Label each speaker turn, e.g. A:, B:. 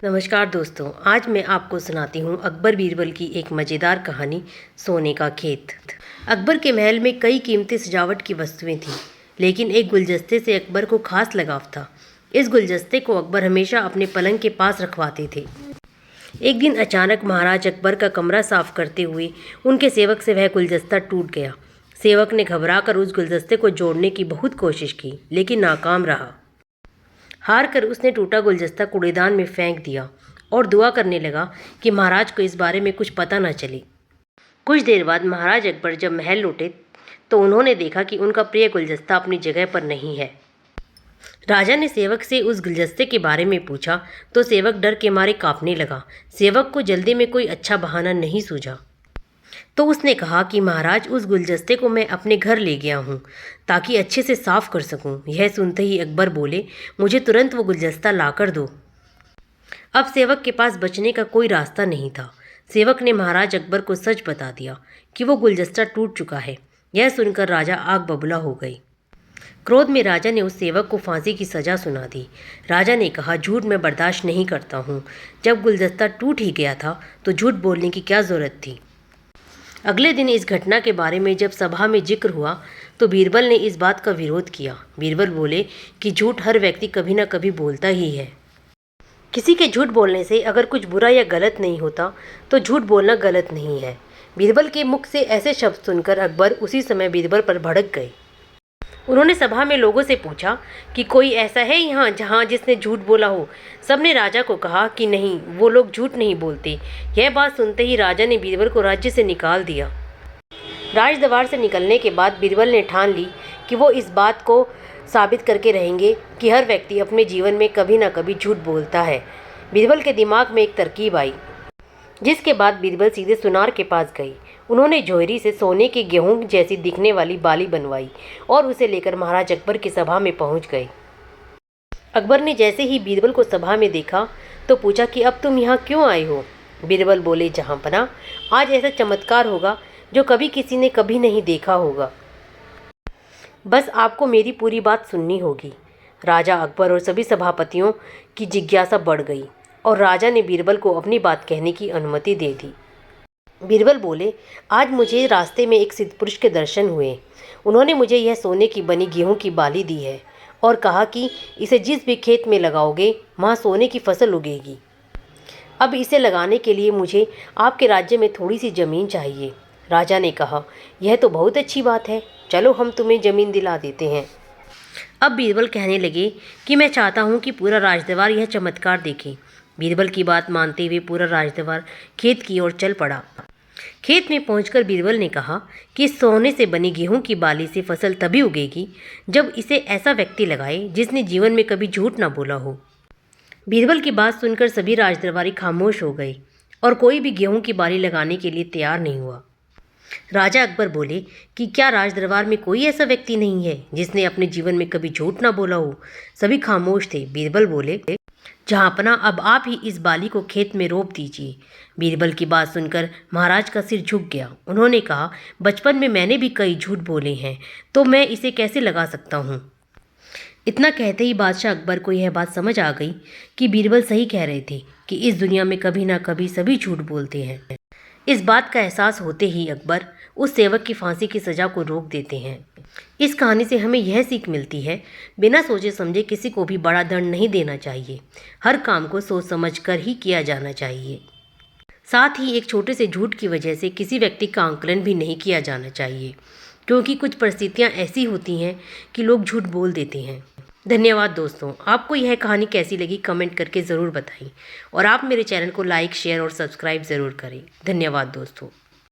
A: नमस्कार दोस्तों, आज मैं आपको सुनाती हूँ अकबर बीरबल की एक मज़ेदार कहानी, सोने का खेत। अकबर के महल में कई कीमती सजावट की वस्तुएं थीं, लेकिन एक गुलदस्ते से अकबर को खास लगाव था। इस गुलदस्ते को अकबर हमेशा अपने पलंग के पास रखवाते थे। एक दिन अचानक महाराज अकबर का कमरा साफ करते हुए उनके सेवक से वह गुलदस्ता टूट गया। सेवक ने घबराकर उस गुलदस्ते को जोड़ने की बहुत कोशिश की, लेकिन नाकाम रहा। हार कर उसने टूटा गुलदस्ता कूड़ेदान में फेंक दिया और दुआ करने लगा कि महाराज को इस बारे में कुछ पता न चले। कुछ देर बाद महाराज अकबर जब महल लौटे तो उन्होंने देखा कि उनका प्रिय गुलदस्ता अपनी जगह पर नहीं है। राजा ने सेवक से उस गुलदस्ते के बारे में पूछा तो सेवक डर के मारे कांपने लगा। सेवक को जल्दी में कोई अच्छा बहाना नहीं सूझा, तो उसने कहा कि महाराज, उस गुलदस्ते को मैं अपने घर ले गया हूँ ताकि अच्छे से साफ कर सकूँ। यह सुनते ही अकबर बोले, मुझे तुरंत वो गुलदस्ता ला कर दो। अब सेवक के पास बचने का कोई रास्ता नहीं था। सेवक ने महाराज अकबर को सच बता दिया कि वो गुलदस्ता टूट चुका है। यह सुनकर राजा आग बबूला हो गई। क्रोध में राजा ने उस सेवक को फांसी की सजा सुना दी। राजा ने कहा, झूठ मैं बर्दाश्त नहीं करता हूँ। जब गुलदस्ता टूट ही गया था तो झूठ बोलने की क्या ज़रूरत थी। अगले दिन इस घटना के बारे में जब सभा में जिक्र हुआ तो बीरबल ने इस बात का विरोध किया। बीरबल बोले कि झूठ हर व्यक्ति कभी ना कभी बोलता ही है। किसी के झूठ बोलने से अगर कुछ बुरा या गलत नहीं होता तो झूठ बोलना गलत नहीं है। बीरबल के मुख से ऐसे शब्द सुनकर अकबर उसी समय बीरबल पर भड़क गए। उन्होंने सभा में लोगों से पूछा कि कोई ऐसा है यहाँ जहाँ जिसने झूठ बोला हो। सबने राजा को कहा कि नहीं, वो लोग झूठ नहीं बोलते। यह बात सुनते ही राजा ने बीरबल को राज्य से निकाल दिया। राजदरबार से निकलने के बाद बीरबल ने ठान ली कि वो इस बात को साबित करके रहेंगे कि हर व्यक्ति अपने जीवन में कभी ना कभी झूठ बोलता है। बीरबल के दिमाग में एक तरकीब आई, जिसके बाद बीरबल सीधे सुनार के पास गई। उन्होंने जोहरी से सोने के गेहूं जैसी दिखने वाली बाली बनवाई और उसे लेकर महाराज अकबर की सभा में पहुंच गए। अकबर ने जैसे ही बीरबल को सभा में देखा तो पूछा कि अब तुम यहाँ क्यों आए हो। बीरबल बोले, जहाँपनाह, आज ऐसा चमत्कार होगा जो कभी किसी ने कभी नहीं देखा होगा। बस आपको मेरी पूरी बात सुननी होगी। राजा अकबर और सभी सभापतियों की जिज्ञासा बढ़ गई और राजा ने बीरबल को अपनी बात कहने की अनुमति दे दी। बीरबल बोले, आज मुझे रास्ते में एक सिद्ध पुरुष के दर्शन हुए। उन्होंने मुझे यह सोने की बनी गेहूं की बाली दी है और कहा कि इसे जिस भी खेत में लगाओगे वहाँ सोने की फसल उगेगी। अब इसे लगाने के लिए मुझे आपके राज्य में थोड़ी सी ज़मीन चाहिए। राजा ने कहा, यह तो बहुत अच्छी बात है, चलो हम तुम्हें ज़मीन दिला देते हैं। अब बीरबल कहने लगे कि मैं चाहता हूँ कि पूरा राजदरबार यह चमत्कार देखे। बीरबल की बात मानते हुए पूरा राजदरबार खेत की ओर चल पड़ा। खेत में पहुंचकर बीरबल ने कहा कि सोने से बनी गेहूं की बाली से फसल तभी उगेगी जब इसे ऐसा व्यक्ति लगाए जिसने जीवन में कभी झूठ ना बोला हो। बीरबल की बात सुनकर सभी राजदरबारी खामोश हो गए और कोई भी गेहूं की बाली लगाने के लिए तैयार नहीं हुआ। राजा अकबर बोले कि क्या राजदरबार में कोई ऐसा व्यक्ति नहीं है जिसने अपने जीवन में कभी झूठ ना बोला हो। सभी खामोश थे। बीरबल बोले, जहाँपनाह, अब आप ही इस बाली को खेत में रोप दीजिए। बीरबल की बात सुनकर महाराज का सिर झुक गया। उन्होंने कहा, बचपन में मैंने भी कई झूठ बोले हैं, तो मैं इसे कैसे लगा सकता हूँ। इतना कहते ही बादशाह अकबर को यह बात समझ आ गई कि बीरबल सही कह रहे थे कि इस दुनिया में कभी ना कभी सभी झूठ बोलते हैं। इस बात का एहसास होते ही अकबर उस सेवक की फांसी की सज़ा को रोक देते हैं। इस कहानी से हमें यह सीख मिलती है, बिना सोचे समझे किसी को भी बड़ा दंड नहीं देना चाहिए। हर काम को सोच समझ कर ही किया जाना चाहिए। साथ ही एक छोटे से झूठ की वजह से किसी व्यक्ति का आंकलन भी नहीं किया जाना चाहिए, क्योंकि कुछ परिस्थितियां ऐसी होती हैं कि लोग झूठ बोल देते हैं। धन्यवाद दोस्तों, आपको यह कहानी कैसी लगी कमेंट करके ज़रूर बताएं और आप मेरे चैनल को लाइक, शेयर और सब्सक्राइब ज़रूर करें। धन्यवाद दोस्तों।